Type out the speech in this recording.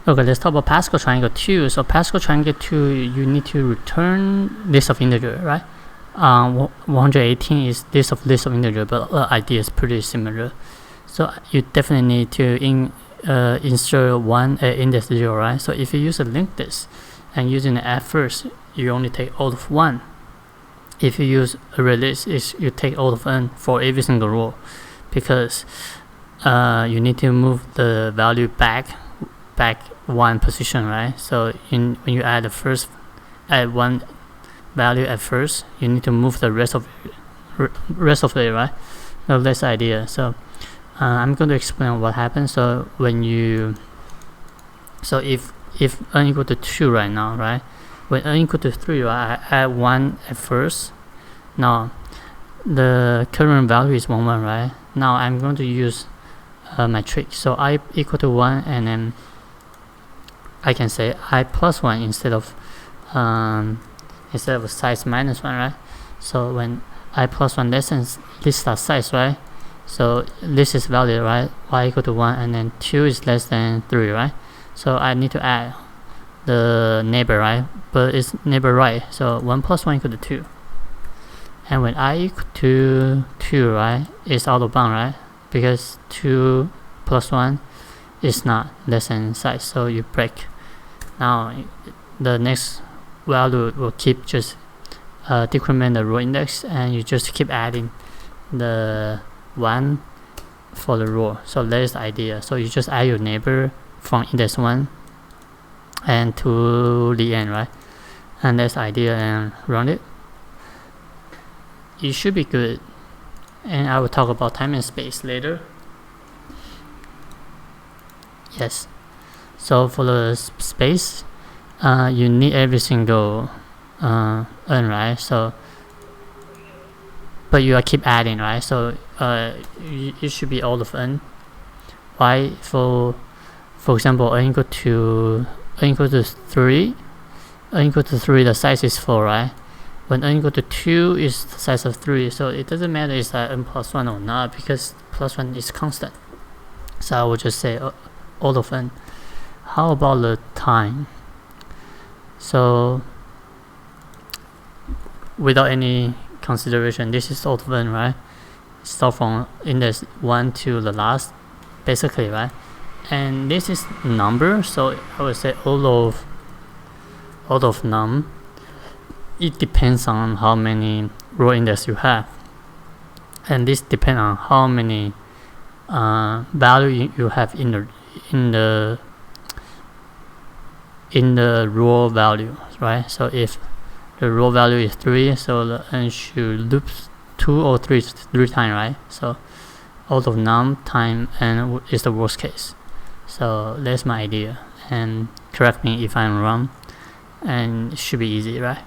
Okay, let's talk about Pascal triangle 2. So Pascal triangle 2, you need to return list of integer, right? 118 is list of integer, but the idea is pretty similar. So you definitely need to insert one at index 0, right? So if you use a linked list and using the at first, you only take all of 1. If you use array list, you take all of n for every single row, because you need to move the value back 1 position, right? So when you add one value at first, you need to move the rest of it, right? So that's the idea. So I'm going to explain what happens. So if n equal to 2 right now, right? When n equal to 3, right, I add 1 at first. Now the current value is 1 1, right? Now I'm going to use my trick. So I equal to 1, and then I can say I plus 1 instead of size minus 1, right? So when I plus 1 less than list size, right? So this is valid, right? Y equal to 1, and then 2 is less than 3, right? So I need to add the neighbor, right? But it's neighbor right, so 1 plus 1 equal to 2. And when I equal to 2, right, it's out of bound, right? Because 2 plus 1 is not less than size, so you break. Now the next value will keep just decrement the row index, and you just keep adding the 1 for the row. So that is the idea. So you just add your neighbor from index 1 and to the end, right? And that's the idea, and run it. It should be good. And I will talk about time and space later. Yes. So for the space, you need every single n, right? So, but you keep adding, right? So it should be all of n. Why? For example, n equal to 3. N equal to 3, the size is 4, right? When n equal to 2 is the size of 3, so it doesn't matter is that n plus 1 or not, because plus 1 is constant. So I will just say all of n. How about the time? So without any consideration, this is all of n, right? Start from index 1 to the last, basically, right? And this is number, so I would say all of num. It depends on how many row index you have, and this depends on how many value you have in the row value, right? So if the row value is 3, so the n should loop 2 or 3 times, right? So all of num time n is the worst case. So that's my idea, and correct me if I'm wrong, and it should be easy, right?